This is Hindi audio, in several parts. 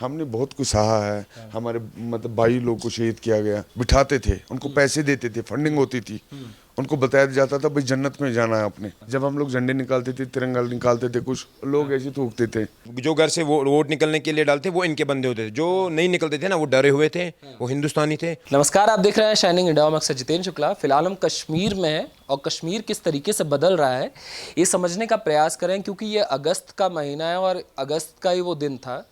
हमने बहुत कुछ सहा है। हमारे मतलब भाई लोग को शहीद किया गया, बिठाते थे, उनको पैसे देते थे, फंडिंग होती थी, उनको बताया जाता था भाई जन्नत में जाना है आपने। जब हम लोग झंडे निकालते थे, तिरंगा निकालते थे, कुछ लोग ऐसे थूकते थे। जो घर से वो वोट निकलने के लिए डालते वो इनके बंदे होते थे, जो नहीं निकलते थे ना वो डरे हुए थे, वो हिंदुस्तानी थे। नमस्कार, आप देख रहे हैं शाइनिंग इंडिया। मैं अक्सर जितेंद्र शुक्ला। फिलहाल हम कश्मीर में हैं और कश्मीर किस तरीके से बदल रहा है ये समझने का प्रयास करें, क्योंकि ये अगस्त का महीना है और अगस्त का ही वो दिन था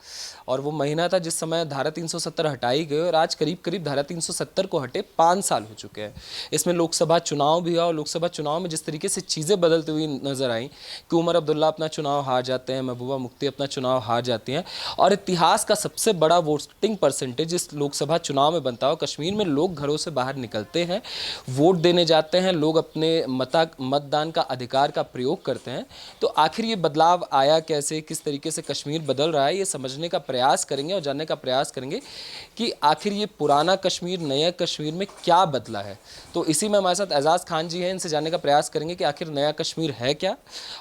और वो महीना था जिस समय धारा 370 हटाई गई और आज करीब करीब धारा 370 को हटे 5 साल हो चुके हैं। इसमें लोकसभा चुनाव भी हुआ और लोकसभा चुनाव में जिस तरीके से चीज़ें बदलती हुई नजर आई कि उमर अब्दुल्ला अपना चुनाव हार जाते हैं, महबूबा मुफ्ती अपना चुनाव हार जाती हैं और इतिहास का सबसे बड़ा वोटिंग परसेंटेज इस लोकसभा चुनाव में बनता है। कश्मीर में लोग घरों से बाहर निकलते हैं, वोट देने जाते हैं, लोग अपने मतदान का अधिकार का प्रयोग करते हैं। तो आखिर ये बदलाव आया कैसे, किस तरीके से कश्मीर बदल रहा है, ये समझने का प्रयास करेंगे और जानने का प्रयास करेंगे कि आखिर ये पुराना कश्मीर नया कश्मीर में क्या बदला है। तो इसी में हमारे साथ एजाज खान जी हैं, इनसे जानने का प्रयास करेंगे कि आखिर नया कश्मीर है क्या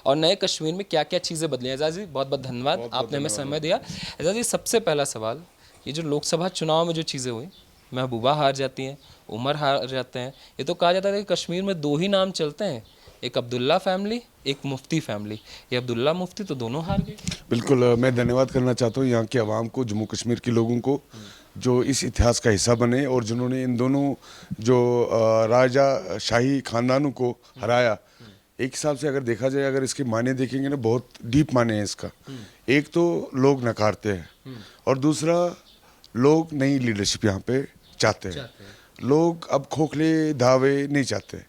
और नए कश्मीर में क्या क्या चीज़ें बदली हैं। एजाज जी बहुत बहुत धन्यवाद, आपने हमें समय दिया। एजाज जी सबसे पहला सवाल, ये जो लोकसभा चुनाव में जो चीज़ें हुई, महबूबा हार जाती हैं, उमर हार जाते हैं, ये तो कहा जाता है कि कश्मीर में 2 ही नाम चलते हैं, एक अब्दुल्ला फैमिली, एक मुफ्ती फैमिली। ये अब्दुल्ला मुफ्ती तो दोनों हार गए। बिल्कुल, मैं धन्यवाद करना चाहता हूँ यहाँ के आवाम को, जम्मू कश्मीर के लोगों को जो इस इतिहास का हिस्सा बने और जिन्होंने इन दोनों जो राजा शाही खानदानों को हराया। एक हिसाब से अगर देखा जाए, अगर इसके मायने देखेंगे ना, बहुत डीप मायने हैं इसका। एक तो लोग नकारते हैं और दूसरा लोग नई लीडरशिप यहाँ पे चाहते हैं। लोग अब खोखले धावे नहीं चाहते,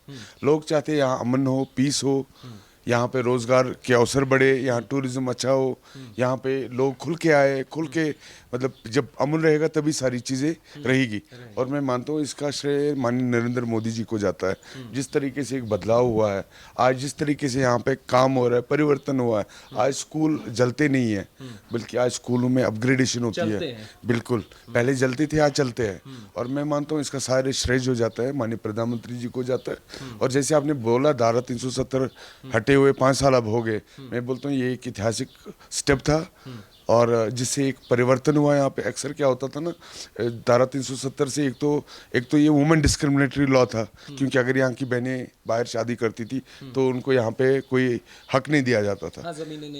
लोग चाहते हैं यहाँ अमन हो, पीस हो, यहाँ पे रोजगार के अवसर बढ़े, यहाँ टूरिज्म अच्छा हो, यहाँ पे लोग खुल के आए, खुल के मतलब जब अमन रहेगा तभी सारी चीज़ें रहेगी। और मैं मानता हूँ इसका श्रेय माननीय नरेंद्र मोदी जी को जाता है। जिस तरीके से एक बदलाव हुआ है, आज जिस तरीके से यहाँ पे काम हो रहा है, परिवर्तन हुआ है। आज स्कूल जलते नहीं है, बल्कि आज स्कूलों में अपग्रेडेशन होती है। बिल्कुल, पहले जलते थे, आज चलते हैं। और मैं मानता हूँ इसका सारे श्रेय जो जाता है माननीय प्रधानमंत्री जी को जाता है। और जैसे आपने बोला धारा 370 हटे हुए 5 साल अब हो गए, मैं बोलता हूँ ये एक ऐतिहासिक स्टेप था और जिससे एक परिवर्तन हुआ। यहाँ पे अक्सर क्या होता था ना, धारा 370 से एक तो ये वुमेन डिस्क्रिमिनेटरी लॉ था, क्योंकि अगर यहाँ की बहनें बाहर शादी करती थी तो उनको यहाँ पे कोई हक नहीं दिया जाता था,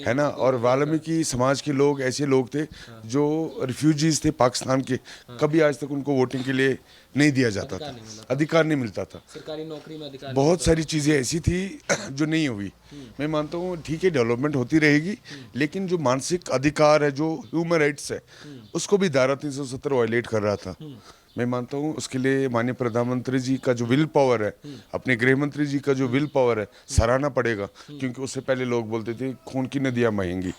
है ना। और वाल्मीकि समाज के लोग ऐसे लोग थे जो रिफ्यूजीज थे पाकिस्तान के, कभी आज तक उनको वोटिंग के लिए नहीं दिया जाता था, अधिकार नहीं मिलता था, सरकारी नौकरी में अधिकार, बहुत सारी चीज़ें ऐसी थी जो नहीं हुई। मैं मानता हूँ ठीक है, डेवलपमेंट होती रहेगी, लेकिन जो मानसिक अधिकार है, जो ह्यूमन राइट्स है, उसको भी धारा 370 वायलेट कर रहा था। मैं मानता हूँ उसके लिए माननीय प्रधानमंत्री जी का जो विल पावर है, अपने गृह मंत्री जी का जो विल पावर है, सराहना पड़ेगा। क्योंकि उससे पहले लोग बोलते थे खून की नदियाँ बहेंगी,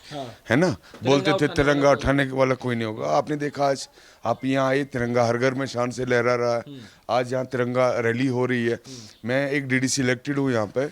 है ना, बोलते थे तिरंगा उठाने वाला कोई नहीं होगा। आपने देखा आज आप यहाँ आए, तिरंगा हर घर में शान से लहरा रहा है। आज यहाँ तिरंगा रैली हो रही है। मैं एक डीडीसी इलेक्टेड हूँ यहाँ पे।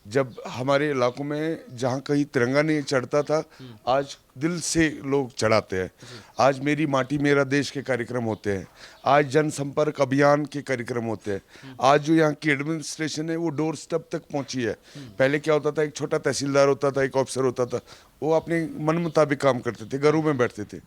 जब हमारे इलाकों में जहाँ कहीं तिरंगा नहीं चढ़ता था, आज दिल से लोग चढ़ाते हैं। आज मेरी माटी मेरा देश के कार्यक्रम होते हैं, आज जनसंपर्क अभियान के कार्यक्रम होते हैं। आज जो यहाँ की एडमिनिस्ट्रेशन है वो डोर स्टेप तक पहुँची है। पहले क्या होता था, एक छोटा तहसीलदार होता था, एक ऑफिसर होता था, वो अपने मन मुताबिक काम करते थे, घरों में बैठते थे।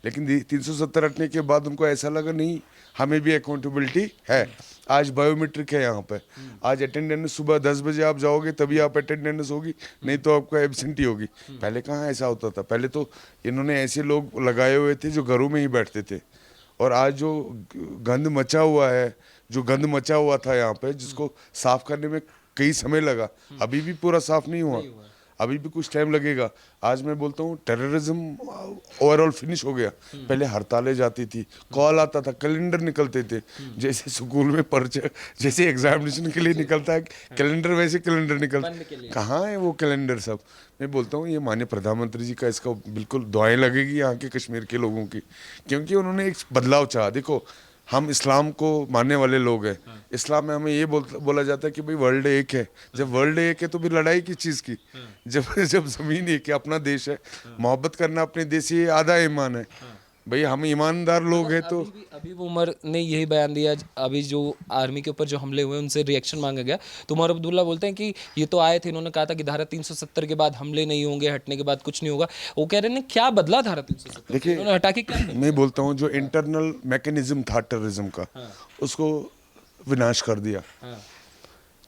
लेकिन 370 हटने के बाद उनको ऐसा लगा नहीं, हमें भी अकाउंटेबिलिटी है। आज बायोमेट्रिक है यहाँ पे। आज अटेंडेंस सुबह 10 बजे आप जाओगे तभी आप अटेंडेंस होगी, नहीं तो आपका एब्सेंटी होगी। पहले कहाँ ऐसा होता था, पहले तो इन्होंने ऐसे लोग लगाए हुए थे जो घरों में ही बैठते थे। और आज जो गंद मचा हुआ है, जो गंद मचा हुआ था यहाँ पे, जिसको साफ करने में कई समय लगा, अभी भी पूरा साफ नहीं हुआ, अभी भी कुछ टाइम लगेगा। आज मैं बोलता हूँ टेररिज्म ओवरऑल फिनिश हो गया। पहले हड़तालें जाती थी, कॉल आता था, कैलेंडर निकलते थे, जैसे स्कूल में पर्चे जैसे एग्जामिनेशन के लिए निकलता है कैलेंडर, वैसे कैलेंडर निकलता। कहाँ है वो कैलेंडर सब। मैं बोलता हूँ ये माननीय प्रधानमंत्री जी का इसका बिल्कुल दुआएं लगेगी यहाँ के कश्मीर के लोगों की, क्योंकि उन्होंने एक बदलाव चाहा। देखो, हम इस्लाम को मानने वाले लोग हैं। इस्लाम में हमें ये बोला जाता है कि भाई वर्ल्ड एक है। जब वर्ल्ड एक है तो फिर लड़ाई किस चीज़ की, जब जब ज़मीन एक है, अपना देश है, मोहब्बत करना अपने देश से आधा ईमान है। भाई हम ईमानदार लोग हैं तो अभी वो उमर ने यही बयान दिया, अभी जो आर्मी के ऊपर जो हमले हुए उनसे रिएक्शन मांगा गया, तो उमर अब्दुल्ला बोलते हैं कि ये तो आए थे, इन्होंने कहा था कि धारा 370 के बाद हमले नहीं होंगे, हटने के बाद कुछ नहीं होगा। वो कह रहे हैं क्या बदला धारा 370? देखिए, इन्होंने हटा के क्या किया? मैं बोलता हूँ जो इंटरनल मैकेनिज्म था टेररिज्म का, उसको विनाश कर दिया।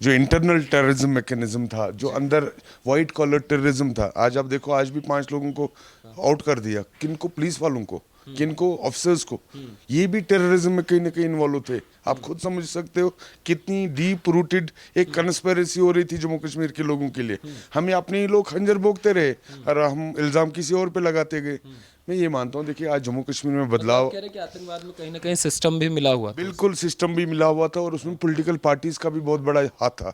जो इंटरनल टेररिज्म मैकेनिज्म था, जो अंदर वाइट कॉलर टेररिज्म था, आज आप देखो, आज भी 5 लोगों को आउट कर दिया। किनको? पुलिस वालों को। किनको? ऑफिसर्स को। ये भी टेररिज्म में कहीं ना कहीं इन्वॉल्व थे। आप खुद समझ सकते हो कितनी डीप रूटेड एक कंस्पिरेसी हो रही थी जम्मू कश्मीर के लोगों के लिए। हम अपने ही लोग खंजर भोगते रहे और हम इल्जाम किसी और पे लगाते गए। मैं ये मानता हूँ, देखिए आज जम्मू कश्मीर में बदलाव, कह रहे हैं कि आतंकवाद में कहीं ना कहीं सिस्टम भी मिला हुआ था। बिल्कुल सिस्टम भी मिला हुआ था और उसमें पॉलिटिकल पार्टीज का भी बहुत बड़ा हाथ था।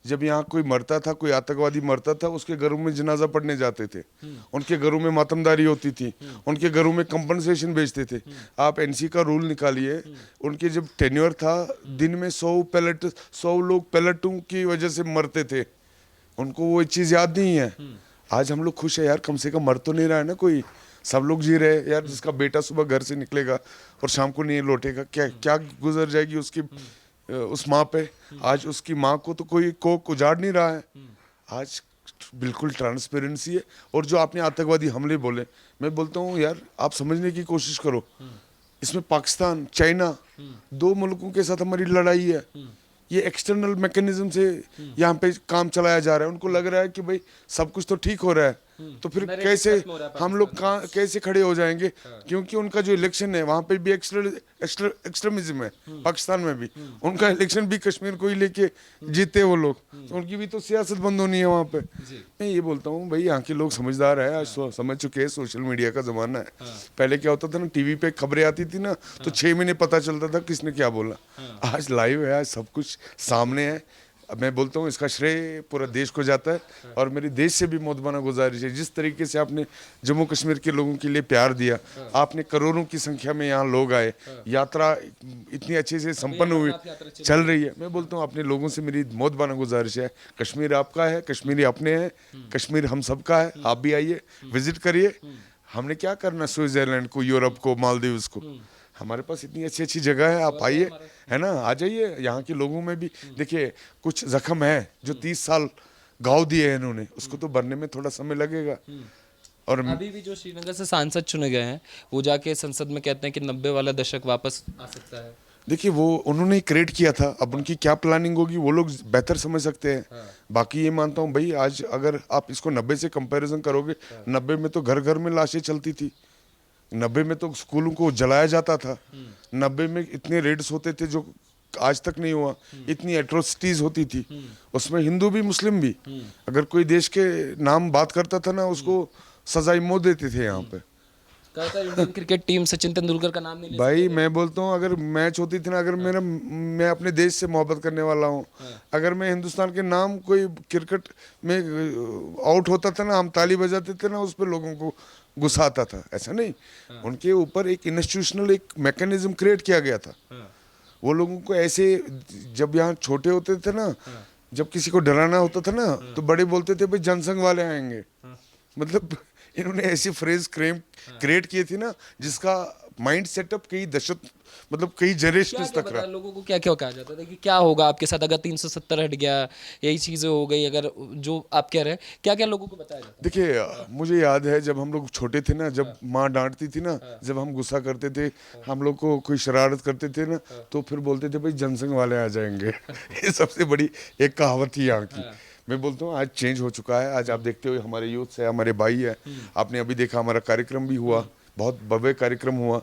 जब यहाँ कोई मरता था, कोई आतंकवादी मरता था, उसके घरों में जनाजा पढ़ने जाते थे, उनके घरों में मातमदारी होती थी, उनके घरों में कंपनसेशन भेजते थे। आप एनसी का रूल निकालिए, उनके जब टेन्योर था, दिन में 100 लोग पैलेटों की वजह से मरते थे। उनको वो चीज़ याद नहीं है। आज हम लोग खुश है यार, कम से कम मर तो नहीं रहा है ना कोई, सब लोग जी रहे हैं यार। जिसका बेटा सुबह घर से निकलेगा और शाम को नहीं लौटेगा, क्या गुजर जाएगी उसकी उस माँ पे। आज उसकी माँ को तो कोई कोक उजाड़ नहीं रहा है। आज बिल्कुल ट्रांसपेरेंसी है। और जो आपने आतंकवादी हमले बोले, मैं बोलता हूँ यार, आप समझने की कोशिश करो, इसमें पाकिस्तान, चाइना, 2 मुल्कों के साथ हमारी लड़ाई है। ये एक्सटर्नल मैकेनिज्म से यहाँ पे काम चलाया जा रहा है। उनको लग रहा है कि भाई सब कुछ तो ठीक हो रहा है, तो फिर कैसे हम लोग कैसे खड़े हो जाएंगे? क्योंकि उनका जो इलेक्शन है वहाँ पे भी एक्सट्रीमिज्म है, पाकिस्तान में भी उनका इलेक्शन भी कश्मीर को ही लेके जीते वो लोग, तो उनकी भी तो सियासत बंद होनी है वहाँ पे। मैं ये बोलता हूँ भाई, यहाँ के लोग समझदार है, आज समझ चुके हैं सोशल मीडिया का जमाना है। पहले क्या होता था ना, टीवी पे खबरें आती थी ना, तो 6 महीने पता चलता था किसने क्या बोला। आज लाइव है, आज सब कुछ सामने है। अब मैं बोलता हूँ इसका श्रेय पूरा देश को जाता है। और मेरी देश से भी मोहब्बाना गुजारिश है, जिस तरीके से आपने जम्मू कश्मीर के लोगों के लिए प्यार दिया, आपने करोड़ों की संख्या में यहाँ लोग आए, यात्रा इतनी अच्छे से संपन्न हुई, चल रही है। मैं बोलता हूँ अपने लोगों से मेरी मोहब्बाना गुजारिश है, कश्मीर आपका है, कश्मीरी अपने हैं, कश्मीर हम सबका है। आप भी आइए, विजिट करिए। हमने क्या करना स्विट्जरलैंड को, यूरोप को, मालदीव्स को, हमारे पास इतनी अच्छी अच्छी जगह है। आप आइए, है ना, आ जाइए। यहाँ के लोगों में भी देखिए कुछ जख्म है, जो 30 साल गाँव दिए हैं इन्होंने, उसको तो भरने में थोड़ा समय लगेगा। और अभी भी जो श्रीनगर से सांसद चुने गए हैं, वो जाके संसद में कहते हैं कि 90 वाला दशक वापस आ सकता है। देखिए वो उन्होंने क्रिएट किया था, अब उनकी क्या प्लानिंग होगी वो लोग बेहतर समझ सकते हैं। बाकी ये मानता हूँ भाई, आज अगर आप इसको 90 से कंपैरिजन करोगे, 90 में तो घर घर में लाशें चलती थी, 90 में तो स्कूलों को जलाया जाता था, 90 में इतने रेड्स होते थे जो आज तक नहीं हुआ, इतनी एट्रोसिटीज होती थी, उसमें हिंदू भी मुस्लिम भी। अगर कोई देश के नाम बात करता था ना, उसको सजाई मौत देते थे यहाँ पे। कहता है Indian cricket team Sachin Tendulkar का नाम नहीं ले भाई मैं बोलता हूँ, अगर मैच होती थी ना, अगर मैं अपने देश से मोहब्बत करने वाला हूँ, अगर मैं हिंदुस्तान के नाम कोई क्रिकेट में आउट होता था ना, हम ताली बजाते थे ना, उस पर लोगों को गुस्सा आता था। ऐसा नहीं, उनके ऊपर एक इंस्टीट्यूशनल एक मैकेनिज्म क्रिएट किया गया था। वो लोगों को ऐसे, जब यहाँ छोटे होते थे ना, जब किसी को डराना होता था ना, तो बड़े बोलते थे भाई जनसंघ वाले आएंगे। मतलब इन्होंने ऐसी फ्रेज क्रिएट की थी ना, जिसका माइंड सेटअप कई दशक, मतलब कई जनरेशंस तक रहा। लोगों को क्या क्या कहा जाता था कि क्या होगा आपके साथ अगर 370 हट गया, यही चीजें हो गई, अगर जो आप कह रहे हैं, क्या क्या लोगों को बताया जाता? देखिए मुझे याद है जब हम लोग छोटे थे ना, जब माँ डांटती थी ना, जब हम गुस्सा करते थे, हम लोग को कोई शरारत करते थे ना, तो फिर बोलते थे भाई जनसंघ वाले आ जाएंगे। ये सबसे बड़ी एक कहावत थी यहाँ की। मैं बोलता हूँ आज चेंज हो चुका है। आज आप देखते हो हमारे यूथ है, हमारे भाई है, आपने अभी देखा हमारा कार्यक्रम भी हुआ, बहुत भव्य कार्यक्रम हुआ।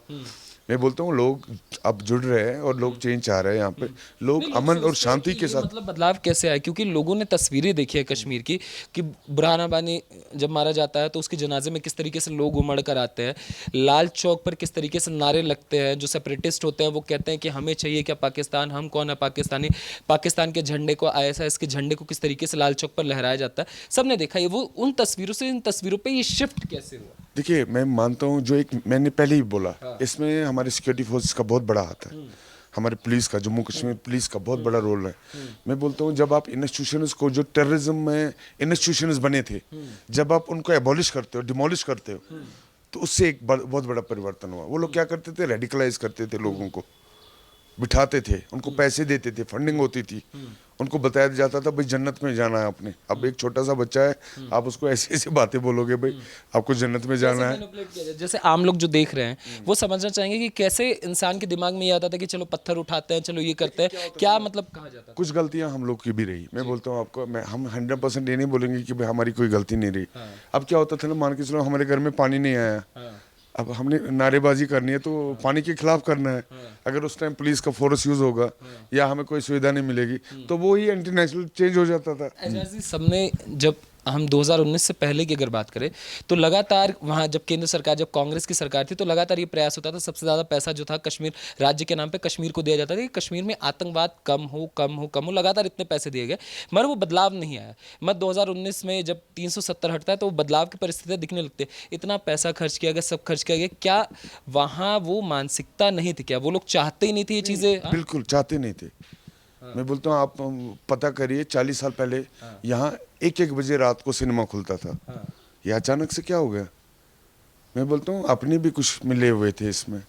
मैं बोलता हूँ लोग अब जुड़ रहे हैं और लोग चेंज चाह रहे हैं। यहाँ पे लोग अमन और शांति के साथ, मतलब बदलाव कैसे आया? क्योंकि लोगों ने तस्वीरें देखी है कश्मीर की कि बुरहान वानी जब मारा जाता है तो उसके जनाजे में किस तरीके से लोग उमड़ कर आते हैं, लाल चौक पर किस तरीके से नारे लगते हैं, जो सेपरेटिस्ट होते हैं वो कहते हैं कि हमें चाहिए क्या पाकिस्तान, हम कौन है पाकिस्तानी, पाकिस्तान के झंडे को, ISIS के झंडे को किस तरीके से लाल चौक पर लहराया जाता है, सबने देखा है। वो उन तस्वीरों से इन तस्वीरों पर ये शिफ्ट कैसे हुआ? देखिए मैं मानता हूँ, जो एक मैंने पहले ही बोला, इसमें हमारे सिक्योरिटी फोर्सेस का बहुत बड़ा हाथ है, हमारे पुलिस का, जम्मू कश्मीर पुलिस का बहुत बड़ा रोल है। मैं बोलता हूँ जब आप इंस्टीट्यूशंस को, जो टेररिज्म में इंस्टीट्यूशंस बने थे, जब आप उनको एबॉलिश करते हो, डिमोलिश करते हो, तो उससे एक बहुत बड़ा परिवर्तन हुआ। वो लोग क्या करते थे, रेडिकलाइज करते थे लोगों को, बिठाते थे, उनको पैसे देते थे, फंडिंग होती थी, उनको बताया जाता था भाई जन्नत में जाना है आपने। अब एक छोटा सा बच्चा है, आप उसको ऐसी ऐसी बातें बोलोगे भाई आपको जन्नत में जाना है। मैनिपुलेट किया जाए। जैसे आम लोग जो देख रहे हैं वो समझना चाहेंगे कि कैसे इंसान के दिमाग में ये आता था कि चलो पत्थर उठाते हैं, चलो ये करते हैं, क्या मतलब कहा जाता था? कुछ गलतियां हम लोग की भी रही, मैं बोलता हूँ आपको, हम 100% ये नहीं बोलेंगे कि भाई हमारी कोई गलती नहीं रही। अब क्या होता था ना, मान के चलो हमारे घर में पानी नहीं आया, अब हमने नारेबाजी करनी है तो पानी के खिलाफ करना है। अगर उस टाइम पुलिस का फोर्स यूज होगा या हमें कोई सुविधा नहीं मिलेगी तो वो ही एंटी नेशनल चेंज हो जाता था। एजाज जी, सबने जब हम 2019 से पहले की अगर बात करें तो लगातार वहाँ जब केंद्र सरकार, जब कांग्रेस की सरकार थी तो लगातार ये प्रयास होता था, सबसे ज़्यादा पैसा जो था कश्मीर राज्य के नाम पे कश्मीर को दिया जाता था कि कश्मीर में आतंकवाद कम हो कम हो कम हो, लगातार इतने पैसे दिए गए मगर वो बदलाव नहीं आया। मगर 2019 में जब 370 हटता है तो वो बदलाव की परिस्थितियाँ दिखने लगती है। इतना पैसा खर्च किया गया, सब खर्च किया गया, क्या वहाँ वो मानसिकता नहीं थी? क्या वो लोग चाहते ही नहीं थे ये चीज़ें? बिल्कुल चाहते नहीं थे। मैं बोलता हूँ आप पता करिए, 40 साल पहले यहाँ 1-1 बजे रात को सिनेमा खुलता था। ये अचानक से क्या हो गया? मैं बोलता हूँ अपने भी कुछ मिले हुए थे इसमें,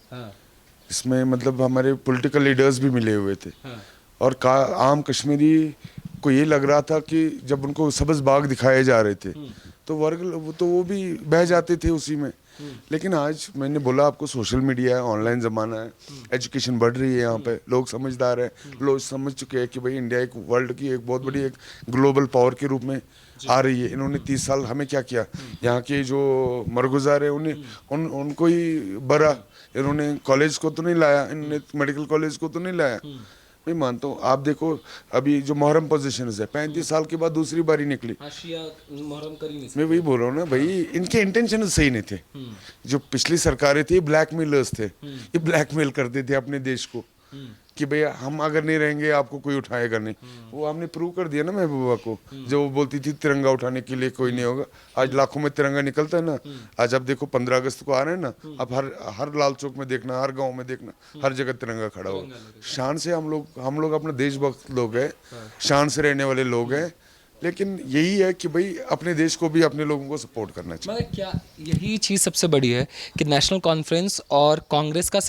इसमें मतलब हमारे पॉलिटिकल लीडर्स भी मिले हुए थे। और आम कश्मीरी को ये लग रहा था कि जब उनको सब्ज़ बाग दिखाए जा रहे थे तो वो भी बह जाते थे उसी में। लेकिन आज मैंने बोला आपको, सोशल मीडिया है, ऑनलाइन ज़माना है, एजुकेशन बढ़ रही है, यहाँ पे लोग समझदार हैं, लोग समझ चुके हैं कि भाई इंडिया एक वर्ल्ड की एक बहुत बड़ी एक ग्लोबल पावर के रूप में आ रही है। इन्होंने 30 साल हमें क्या किया, यहाँ के जो मरगुजार है उनको ही बरा, इन्होंने कॉलेज को तो नहीं लाया, इन्होंने मेडिकल कॉलेज को तो नहीं लाया। मैं मानता हूँ, आप देखो अभी जो मुहर्रम पोजीशन है 35 साल के बाद दूसरी बारी निकली। मैं वही बोल रहा हूँ ना भाई, इनके इंटेंशन सही नहीं थे। जो पिछली सरकारें थी ब्लैकमेलर्स थे, ये ब्लैकमेल करते थे अपने देश को कि भैया हम अगर नहीं रहेंगे आपको कोई उठाएगा नहीं। वो हमने प्रूव कर दिया ना महबूबा को, जो वो बोलती थी तिरंगा उठाने के लिए कोई नहीं होगा, आज लाखों में तिरंगा निकलता है ना। आज आप देखो 15 अगस्त को आ रहे हैं ना, अब हर लाल चौक में देखना, हर गांव में देखना, हर जगह तिरंगा खड़ा होगा। शान से हम लोग अपना देशभक्त लोग हैं, शान से रहने वाले लोग हैं। लेकिन यही है कि भाई अपने देश को भी अपने लोगों को सपोर्ट करना चाहिए। मगर क्या यही चीज़ सबसे बड़ी है कि नेशनल कॉन्फ्रेंस और कांग्रेस का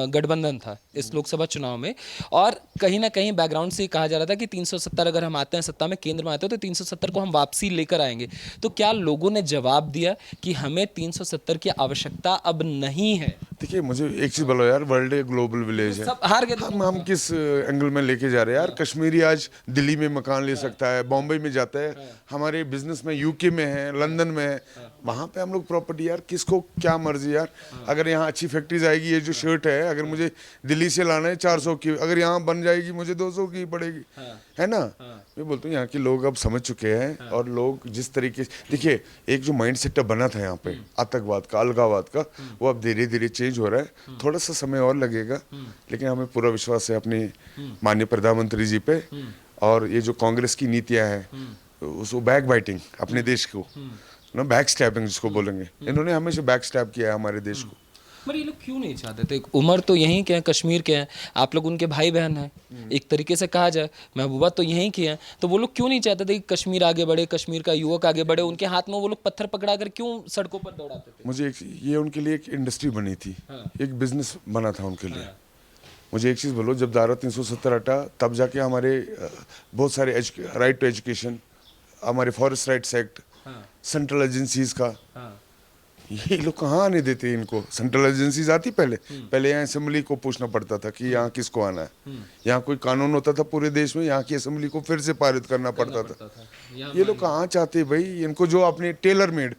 गठबंधन था इस लोकसभा चुनाव में, और कहीं ना कहीं बैकग्राउंड से कहा जा रहा था कि 370 अगर हम आते हैं सत्ता में, केंद्र में आते हैं तो 370 को हम वापसी लेकर आएंगे। तो क्या लोगों ने जवाब दिया कि हमें 370 की आवश्यकता अब नहीं है? देखिए मुझे एक चीज़ बोलो यार, वर्ल्ड एक ग्लोबल विलेज है, सब हार गए। हम किस एंगल में लेके जा रहे हैं यार? कश्मीरी आज दिल्ली में मकान ले सकता है, बॉम्बे में जाता है, हमारे बिजनेस में यूके में है, लंदन में है, वहाँ पे हम लोग प्रॉपर्टी यार, किसको क्या मर्जी यार। अगर यहाँ अच्छी फैक्ट्रीज आएगी, ये जो शर्ट है अगर मुझे दिल्ली से लाना है 400 की, अगर यहाँ बन जाएगी मुझे 200 की पड़ेगी, है ना। मैं बोलता हूँ यहाँ के लोग अब समझ चुके हैं, और लोग जिस तरीके से, देखिए एक जो माइंड सेटअप बना था यहाँ पे आतंकवाद का, अलगाववाद का, वो अब धीरे धीरे चेंज हो रहा है। थोड़ा सा समय और लगेगा, लेकिन हमें पूरा विश्वास है अपने माननीय प्रधानमंत्री जी पे। और ये जो कांग्रेस की नीतियाँ हैं, उसको बैक बाइटिंग अपने देश को ना, बैक स्टैबिंग जिसको बोलेंगे, इन्होंने हमेशा बैक स्टैब किया है हमारे देश को। पर ये लोग क्यों नहीं चाहते थे? उमर तो यहीं के हैं, कश्मीर के हैं, आप लोग उनके भाई बहन हैं, एक तरीके से कहा जाए, महबूबा तो यहीं की हैं, तो वो लोग क्यों नहीं चाहते थे कि कश्मीर आगे बढ़े, कश्मीर का युवक आगे बढ़े? उनके हाथ में वो लोग पत्थर पकड़ा कर क्यों सड़कों पर दौड़ाते थे? मुझे ये उनके लिए एक इंडस्ट्री बनी थी, एक बिजनेस बना था उनके लिए। मुझे एक चीज़ बोलो, जब धारा 370 हटा तब जाके हमारे बहुत सारे राइट टू एजुकेशन, हमारे forest rights act, central agencies का, ये लोग कहाँ आने देते इनको? सेंट्रल एजेंसीज आती पहले यहाँ असेंबली को पूछना पड़ता था कि यहाँ किसको आना है। यहाँ कोई कानून होता था पूरे देश में, यहाँ की असेंबली को फिर से पारित करना पड़ता था। ये लोग कहाँ चाहते भाई? इनको जो अपने टेलर मेड,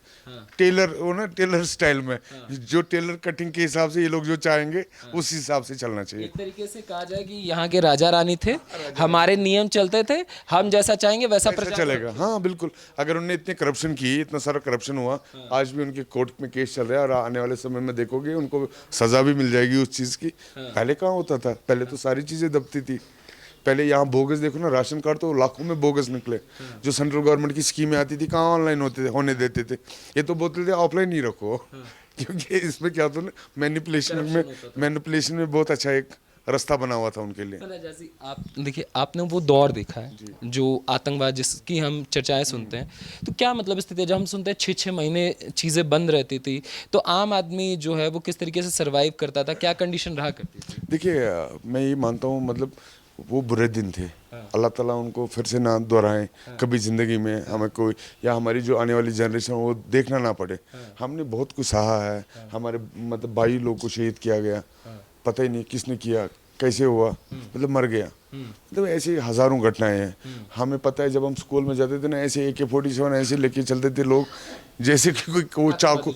टेलर वो ना, टेलर स्टाइल में, जो टेलर कटिंग के हिसाब से ये लोग जो चाहेंगे उस हिसाब से चलना चाहिए। एक तरीके से कहा जाए कि यहाँ के राजा रानी थे, हमारे नियम चलते थे, हम जैसा चाहेंगे वैसा प्रजा चलेगा। हाँ बिल्कुल, अगर उन्होंने इतने करप्शन की, इतना सारा करप्शन हुआ, आज भी उनके कोर्ट में केस चल रहा है, और आने वाले समय में देखोगे उनको सजा भी मिल जाएगी उस चीज़ की। पहले कहाँ होता था? पहले तो सारी चीज़ें दबती थी। पहले यहाँ बोगस देखो ना, राशन कार्ड तो लाखों में बोगस निकले। जो सेंट्रल गवर्नमेंट की स्कीमें आती थी कहाँ ऑनलाइन होने देते थे, ये तो बोलते थे ऑफलाइन ही रखो, क्योंकि इसमें क्या होता है ना, मैनिपुलेशन में बहुत अच्छा एक रास्ता बना हुआ था उनके लिए। पता है, जैसे आप देखिए, आपने वो दौर देखा है जो आतंकवाद जिसकी हम चर्चाएं सुनते हैं, तो क्या मतलब स्थिति है जब हम सुनते हैं 6-6 महीने चीज़ें बंद रहती थी, तो आम आदमी जो है वो किस तरीके से सरवाइव करता था, क्या कंडीशन रहा करती थी? देखिए मैं ये मानता हूँ, मतलब वो बुरे दिन थे, अल्लाह ताला उनको फिर से ना दोहराएं कभी ज़िंदगी में, हमें कोई या हमारी जो आने वाली जनरेशन वो देखना ना पड़े। हमने बहुत कुछ सहा है, हमारे मतलब 22 लोग को शहीद किया गया, पता ही नहीं किसने किया, कैसे हुआ, मतलब मर गया। मतलब ऐसी हज़ारों घटनाएं हैं। हमें पता है जब हम स्कूल में जाते थे ना, ऐसे AK-47 ऐसे लेके चलते थे लोग, जैसे कि कोई वो चाकू,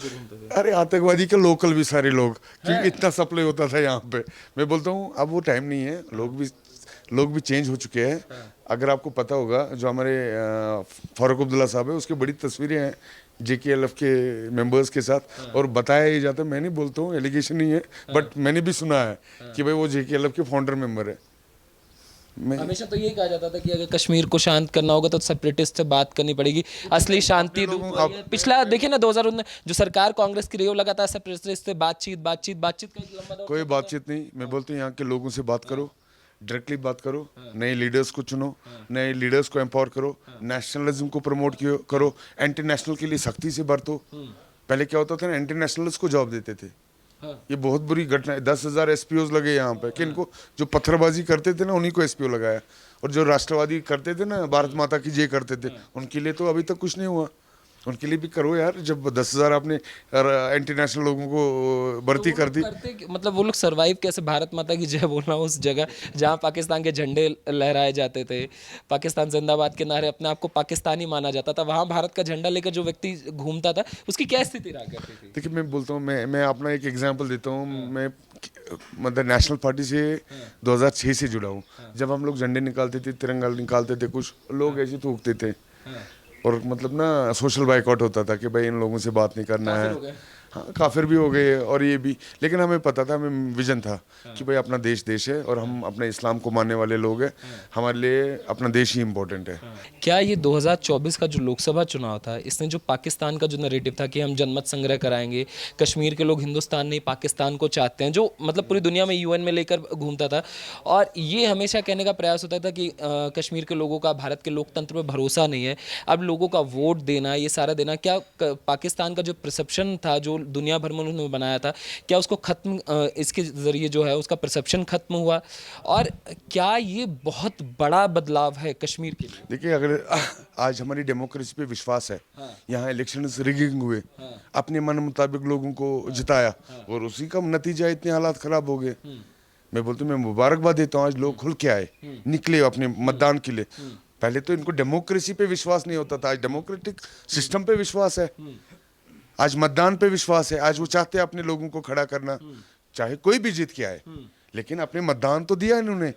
अरे आतंकवादी के लोकल भी सारे लोग, क्योंकि इतना सप्लाई होता था यहाँ पे। मैं बोलता हूँ अब वो टाइम नहीं है, लोग भी चेंज हो चुके हैं। अगर आपको पता होगा जो हमारे फारूक अब्दुल्ला साहब है, उसकी बड़ी तस्वीरें हैं JKLF के मेंबर्स के साथ, और बताया ही जाता है, मैं नहीं बोलता हूँ, एलिगेशन नहीं है, बट मैंने भी सुना है कि भाई वो JKLF के फाउंडर मेंबर है। हमेशा तो यही कहा जाता था कि अगर कश्मीर को शांत करना होगा तो सेपरेटिस्ट से बात करनी पड़ेगी, असली शांति पिछला देखिए ना 2019 जो सरकार कांग्रेस की रही हो, लगातार सेपरेटिस्ट से बातचीत का एक लंबा दौर। कोई बातचीत नहीं, मैं बोलता हूँ यहाँ के लोगों से बात करो, डायरेक्टली बात करो, नए लीडर्स को चुनो, नए लीडर्स को एम्पावर करो, नेशनलिज्म को प्रमोट करो, एंटी नेशनल के लिए सख्ती से बरतो। पहले क्या होता था ना, एंटी नेशनलिस्ट को जॉब देते थे। ये बहुत बुरी घटना है। 10,000 SPOs लगे यहाँ पे, किनको? जो पत्थरबाजी करते थे ना उन्हीं को SPO लगाया, और जो राष्ट्रवादी करते थे ना, भारत माता की जय करते थे, उनके लिए तो अभी तक कुछ नहीं हुआ। उनके लिए भी करो यार, जब 10,000 आपने इंटरनेशनल लोगों को भर्ती कर दी। मतलब वो लोग सरवाइव कैसे, भारत माता की जय बोलना उस जगह जहाँ पाकिस्तान के झंडे लहराए जाते थे, पाकिस्तान जिंदाबाद के नारे, अपने आप को पाकिस्तानी माना जाता था, वहाँ भारत का झंडा लेकर जो व्यक्ति घूमता था उसकी क्या स्थिति रहा करती थी? देखिए मैं बोलता हूँ, मैं अपना एक एग्जांपल देता हूँ। मैं मतलब नेशनल पार्टी से 2006 से जुड़ा हूँ। जब हम लोग झंडे निकालते थे, तिरंगा निकालते थे, कुछ लोग ऐसे थूकते थे, और मतलब ना सोशल बाइकआउट होता था कि भाई इन लोगों से बात नहीं करना है। हाँ, काफिर भी हो गए और ये भी, लेकिन हमें पता था, हमें विजन था कि भाई अपना देश है, और हम अपने इस्लाम को मानने वाले लोग हैं, हमारे लिए अपना देश ही इम्पोर्टेंट है। क्या ये 2024 का जो लोकसभा चुनाव था, इसने जो पाकिस्तान का जो नैरेटिव था कि हम जनमत संग्रह कराएंगे, कश्मीर के लोग हिंदुस्तान नहीं पाकिस्तान को चाहते हैं, जो मतलब पूरी दुनिया में UN में लेकर घूमता था, और ये हमेशा कहने का प्रयास होता था कि कश्मीर के लोगों का भारत के लोकतंत्र पर भरोसा नहीं है, अब लोगों का वोट देना, ये सारा देना, क्या पाकिस्तान का जो परसेप्शन था जो दुनिया भर में उन्होंने बनाया था, क्या उसको खत्म, इसके जरिए जो है उसका परसेप्शन खत्म हुआ, और क्या ये बहुत बड़ा बदलाव है कश्मीर के लिए? देखिए अगर आज हमारी डेमोक्रेसी पे विश्वास है, यहाँ इलेक्शंस रिगिंग हुए, अपने मन मुताबिक लोगों को जिताया, और उसी का नतीजा इतने हालात खराब हो गए। मैं बोलता हूँ, मैं मुबारकबाद देता हूँ, आज लोग खुल के आए, निकले अपने मतदान के लिए। पहले तो इनको डेमोक्रेसी पे विश्वास नहीं होता था, आज डेमोक्रेटिक सिस्टम पे विश्वास है, आज मतदान पे विश्वास है, आज वो चाहते हैं अपने लोगों को खड़ा करना, चाहे कोई भी जीत के आए, लेकिन अपने मतदान तो दिया इन्होंने,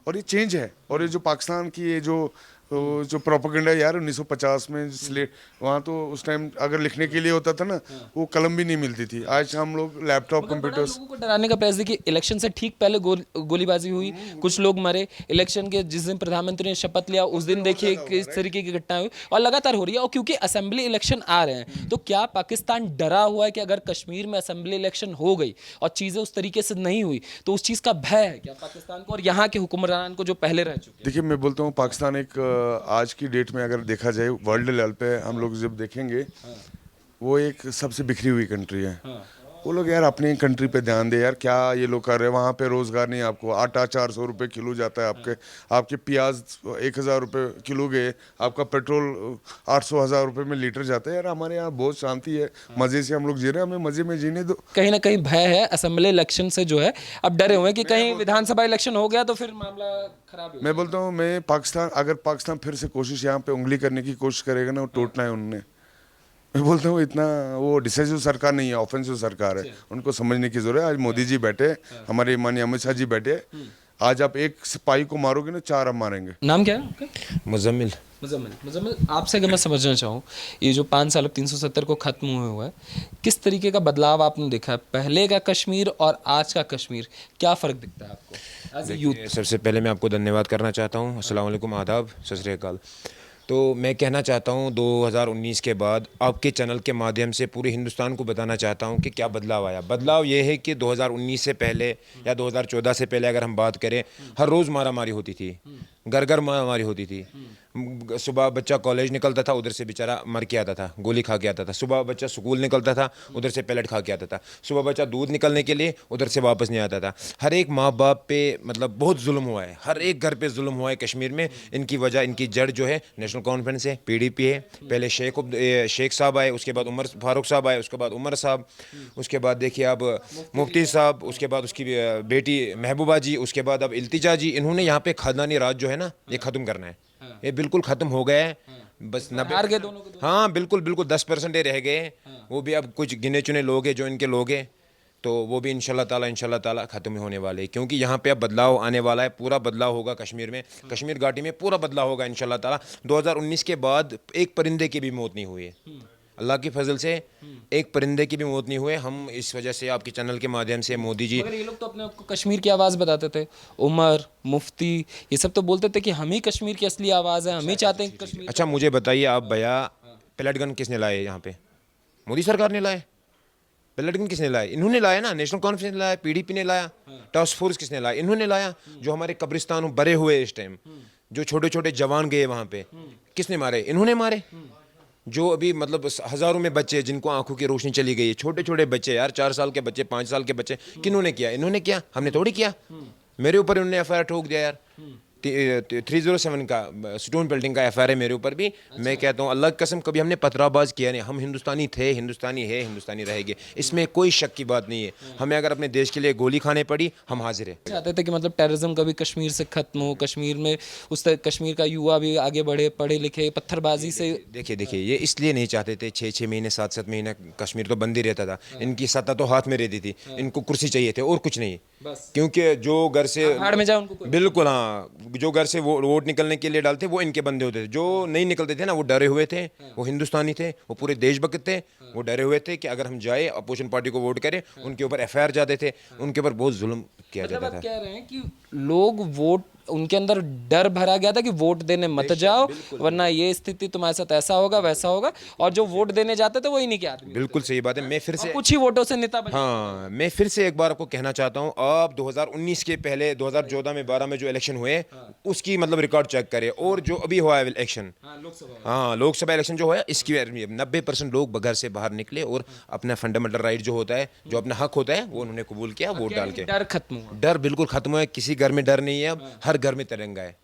और ये चेंज है। और ये जो पाकिस्तान की ये जो प्रोपेगेंडा यार 1950 में स्लेट, वहाँ तो उस टाइम अगर लिखने के लिए होता था ना, वो कलम भी नहीं मिलती थी। आज हम लोग लैपटॉप कंप्यूटर्स। लोगों को डराने का प्रयास, देखिए इलेक्शन से ठीक पहले गोलीबाजी हुई, कुछ लोग मरे, इलेक्शन के जिस दिन प्रधानमंत्री ने शपथ लिया उस दिन देखिए किस तरीके की घटनाएं हुई, और लगातार हो रही है। और क्योंकि असेंबली इलेक्शन आ रहे हैं, तो क्या पाकिस्तान डरा हुआ है कि अगर कश्मीर में असेंबली इलेक्शन हो गई और चीज़ें उस तरीके से नहीं हुई तो उस चीज़ का भय है क्या पाकिस्तान को और यहाँ के हुक्मरान को जो पहले रह चुके हैं? देखिए मैं बोलता हूँ, पाकिस्तान एक आज की डेट में अगर देखा जाए वर्ल्ड लेवल पे हम लोग जब देखेंगे, वो एक सबसे बिखरी हुई कंट्री है। वो लोग यार अपनी कंट्री पे ध्यान दे यार, क्या ये लोग कर रहे हैं? वहाँ पे रोजगार नहीं, आपको आटा 400 रुपये किलो जाता है, आपके प्याज 1,000 रुपये किलो गए, आपका पेट्रोल 800-1,000 रुपये में लीटर जाता है। यार हमारे यहाँ बहुत शांति है, मजे से हम लोग जी रहे हैं, हमें मजे में जीने दो। कहीं ना कहीं भय है असेंबली इलेक्शन से, जो है अब डरे हुए हैं कि कहीं विधानसभा इलेक्शन हो गया तो फिर मामला खराब हो। मैं बोलता हूँ, अगर पाकिस्तान फिर से कोशिश यहाँ पे उंगली करने की कोशिश करेगा ना, वो टूटना है उन्होंने। मैं बोलता हूँ इतना वो डिसाइसिव सरकार नहीं है, ऑफेंसिव सरकार है, उनको समझने की जरूरत है। आज मोदी जी बैठे, हमारे माननीय अमित शाह जी बैठे, आज आप एक सिपाही को मारोगे ना, 4 हम मारेंगे। नाम क्या है आपका? मुजम्मिल। मुजम्मिल, आपसे अगर मैं समझना चाहूँ, ये जो 5 साल 370 को खत्म हुआ है, किस तरीके का बदलाव आपने देखा है? पहले का कश्मीर और आज का कश्मीर, क्या फ़र्क दिखता है आपको एज ए यूथ? सबसे पहले मैं आपको धन्यवाद करना चाहता हूँ। अस्सलाम वालेकुम, आदाब, सत श्री अकाल। तो मैं कहना चाहता हूँ 2019 के बाद आपके चैनल के माध्यम से पूरे हिंदुस्तान को बताना चाहता हूँ कि क्या बदलाव आया। बदलाव ये है कि 2019 से पहले या 2014 से पहले अगर हम बात करें, हर रोज़ मारामारी होती थी, घर घर मारामारी होती थी। सुबह बच्चा कॉलेज निकलता था, उधर से बेचारा मर के आता था, गोली खा के आता था। सुबह बच्चा स्कूल निकलता था, उधर से पैलेट खा के आता था। सुबह बच्चा दूध निकलने के लिए उधर से वापस नहीं आता था। हर एक माँ बाप पे मतलब बहुत जुल्म हुआ है, हर एक घर पे जुल्म हुआ है कश्मीर में। इनकी वजह, इनकी जड़ जो है नेशनल कॉन्फ्रेंस है, PDP है। पहले शेख साहब आए, उसके बाद उमर फारूक साहब आए, उसके बाद उमर साहब, उसके बाद देखिए अब मुफ्ती साहब, उसके बाद उसकी बेटी महबूबा जी, उसके बाद अब इल्तिजा जी। इन्होंने यहाँ पे खानदानी राज जो है ना, ये ख़त्म करना है। ये बिल्कुल ख़त्म हो गया है, बस 90 हार गए दोनों के। हाँ बिल्कुल बिल्कुल 10% रह गए हैं। वो भी अब कुछ गिने चुने लोग हैं जो इनके लोग हैं, तो वो भी इंशाल्लाह ताला ख़त्म होने वाले हैं। क्योंकि यहाँ पे अब बदलाव आने वाला है, पूरा बदलाव होगा कश्मीर में, कश्मीर घाटी में पूरा बदलाव होगा इंशाल्लाह ताला। 2019 के बाद एक परिंदे की भी मौत नहीं हुई है, अल्लाह की फजल से एक परिंदे की भी मौत नहीं हुई। हम इस वजह से आपके चैनल के माध्यम से मोदी जी, मगर ये लोग तो अपने आप को कश्मीर की आवाज़ बताते थे, उमर मुफ्ती ये सब तो बोलते थे कि हम ही कश्मीर की असली आवाज़ है, हम ही चाहते हैं कश्मीर। अच्छा मुझे बताइए आप भैया, पैलेट गन किसने लाए यहाँ पे? मोदी सरकार ने लाए। पैलेट गन किसने लाए? इन्होंने लाया ना, नेशनल कॉन्फ्रेंस ने लाया, PDP ने लाया। टास्क फोर्स किसने लाया? इन्होंने लाया। जो हमारे कब्रिस्तान भरे हुए इस टाइम, जो छोटे छोटे जवान गए वहाँ पे, किसने मारे? इन्होंने मारे। जो अभी मतलब हज़ारों में बच्चे जिनको आंखों की रोशनी चली गई है, छोटे छोटे बच्चे यार, 4 साल के बच्चे, 5 साल के बच्चे, किन्होंने किया? इन्होंने किया, हमने थोड़ी किया। मेरे ऊपर इन्होंने FIR ठोक दिया यार। 307 का स्टोन पेल्टिंग का FIR है मेरे ऊपर भी। मैं कहता हूँ अल्लाह की कसम, कभी हमने पथराबाज किया नहीं। हम हिंदुस्तानी थे, हिंदुस्तानी है, हिंदुस्तानी रहेंगे, इसमें कोई शक की बात नहीं है। हमें अगर अपने देश के लिए गोली खाने पड़ी, हम हाजिर हैं। चाहते थे कि मतलब टेररिज्म कभी कश्मीर से खत्म हो, कश्मीर में उस तरह कश्मीर का युवा भी आगे बढ़े, पढ़े लिखे, पत्थरबाजी से। देखिए ये इसलिए नहीं चाहते थे। 6-6 महीने 7-7 महीने कश्मीर तो बंद ही रहता था। इनकी सत्ता तो हाथ में रहती थी, इनको कुर्सी चाहिए थे और कुछ नहीं। बस क्योंकि जो घर से भाड़ में जाए उनको कोई। बिल्कुल, हाँ, जो घर से वोट निकलने के लिए डालते वो इनके बंदे होते थे। जो नहीं निकलते थे ना, वो डरे हुए थे, वो हिंदुस्तानी थे, वो पूरे देशभक्त थे। वो डरे हुए थे कि अगर हम जाए अपोजिशन पार्टी को वोट करें, उनके ऊपर FIR जाते थे, उनके ऊपर बहुत जुल्म किया मतलब जाता आप था। कह रहे हैं कि लोग वोट, उनके अंदर डर भरा गया था कि वोट देने मत जाओ, वरना ये स्थिति तुम्हारे साथ ऐसा होगा वैसा होगा। और जो वोट देने जाते थे वो इन्हीं के आदमी, बिल्कुल सही बात है। मैं फिर से, कुछ ही वोटों से नेता बने। हाँ, मैं फिर से एक बार आपको कहना चाहता हूँ, आप 2019 के पहले 2014 में 12 में जो इलेक्शन हुए, उसकी मतलब रिकॉर्ड चेक करें, और जो अभी हुआ है इलेक्शन, हाँ लोकसभा इलेक्शन जो है, इसकी 90% लोग घर से बाहर निकले और अपना फंडामेंटल राइट जो होता है, जो अपना हक होता है, वो उन्होंने कबूल किया वोट डाल के। डर खत्म हुआ। डर बिल्कुल खत्म हुआ है, किसी घर में डर नहीं है अब, हर घर में तिरंगा है।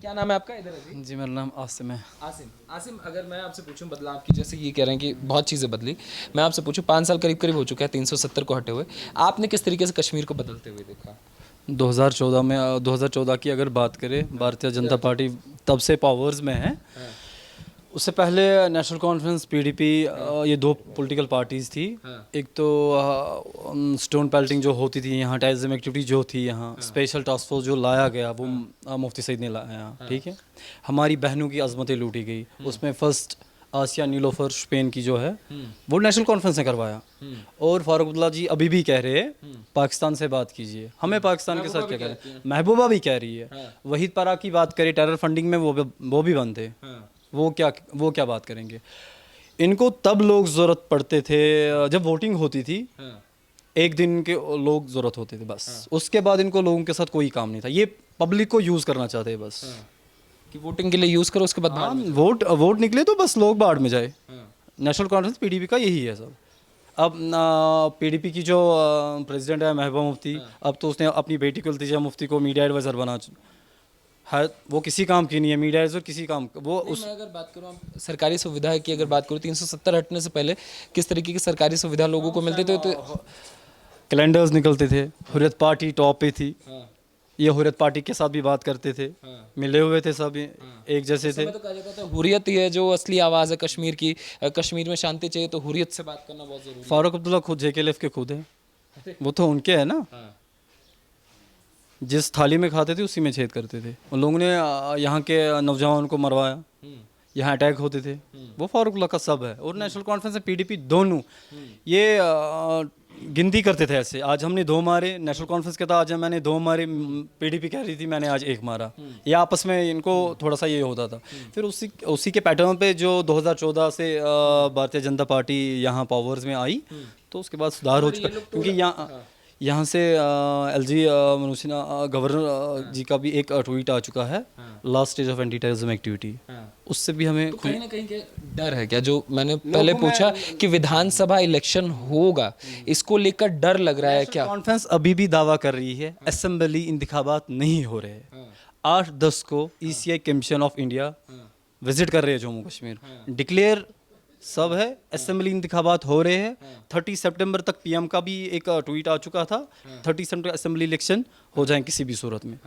क्या नाम है आपका? इधर है जी। जी मेरा नाम आसिम है। आसिम, आसिम, अगर मैं आपसे पूछूं बदलाव की, जैसे ये कह रहे हैं कि बहुत चीज़ें बदली, मैं आपसे पूछूं 5 साल करीब करीब हो चुका है 370 को हटे हुए, आपने किस तरीके से कश्मीर को बदलते हुए देखा? 2014 की अगर बात करें, भारतीय जनता पार्टी तब से पावर्स में है। उससे पहले नेशनल कॉन्फ्रेंस, PDP, ये 2 पॉलिटिकल पार्टीज़ थी। एक तो स्टोन पेल्टिंग जो होती थी यहाँ, टेररिज्म एक्टिविटी जो थी यहाँ, स्पेशल टास्क फोर्स जो लाया गया वो मुफ्ती सईद ने लाया यहाँ, ठीक है। हमारी बहनों की अजमतें लूटी गई, उसमें फर्स्ट आसिया नीलोफर स्पेन की जो है वो नेशनल कॉन्फ्रेंस ने करवाया। और फारूक अब्दुल्ला जी अभी भी कह रहे हैं पाकिस्तान से बात कीजिए, हमें पाकिस्तान के साथ क्या करें। महबूबा भी कह रही है। वहीद पारा की बात करें, टेरर फंडिंग में वो भी बंद थे। वो क्या बात करेंगे। इनको तब लोग ज़रूरत पड़ते थे जब वोटिंग होती थी, एक दिन के लोग ज़रूरत होते थे बस। उसके बाद इनको लोगों के साथ कोई काम नहीं था। ये पब्लिक को यूज़ करना चाहते हैं बस, कि वोटिंग के लिए यूज़ करो, उसके बाद हाँ, वोट निकले तो बस लोग बाढ़ में जाए। नेशनल कॉन्फ्रेंस PDP का यही है सब। अब PDP की जो प्रेसिडेंट है महबूबा मुफ्ती, अब तो उसने अपनी बेटी को इल्तिजा मुफ्ती को मीडिया एडवाइज़र बना है। वो किसी काम की नहीं है मीडिया एडवाइज़र, किसी काम वो उस। मैं अगर बात करूँ सरकारी सुविधा की, अगर बात करूँ 370 हटने से पहले किस तरीके की सरकारी सुविधा लोगों को मिलती थी? तो कैलेंडर्स निकलते थे, हुर्रियत पार्टी टॉप पे थी। ये हुर्रियत पार्टी के साथ भी बात करते थे, मिले हुए थे सब, एक जैसे थे। तो कहा जाता था हुर्रियत ही है जो असली आवाज़ है कश्मीर की, कश्मीर में शांति चाहिए तो हुर्रियत से बात करना बहुत ज़रूरी है। फारूक अब्दुल्ला खुद JKLF के खुद है, वो तो उनके है ना। जिस थाली में खाते थे उसी में छेद करते थे। उन लोगों ने यहाँ के नौजवान को मरवाया, यहाँ अटैक होते थे, वो फारूक अब्दुल्ला का सब है। और नेशनल कॉन्फ्रेंस में PDP दोनों ये गिनती करते थे ऐसे, आज हमने 2 मारे, नेशनल कॉन्फ्रेंस कहता आज मैंने 2 मारे, पीडीपी कह रही थी मैंने आज 1 मारा, या आपस में इनको थोड़ा सा ये होता था। फिर उसी के पैटर्न पे जो 2014 से भारतीय जनता पार्टी यहाँ पावर्स में आई, तो उसके बाद सुधार हो चुका, क्योंकि यहाँ से एलजी मनोज सिन्हा गवर्नर जी का भी एक ट्वीट आ चुका है, last stage of anti terrorism activity, उससे भी हमें कहीं ना कहीं के डर है क्या, जो मैंने पहले पूछा कि विधानसभा इलेक्शन होगा, इसको लेकर डर लग रहा है क्या? कॉन्फ्रेंस अभी भी दावा कर रही है असेंबली इंतखाबात नहीं हो रहे हैं। 8-10 को ECI commission of India visit कर रहे हैं जम्मू कश्मीर, डिक्लेयर सब है, असेंबली इंतखाबात हो रहे हैं। 30 सितंबर तक पीएम का भी एक ट्वीट आ चुका था, 30 सितंबर असेंबली इलेक्शन हो जाए किसी भी सूरत में।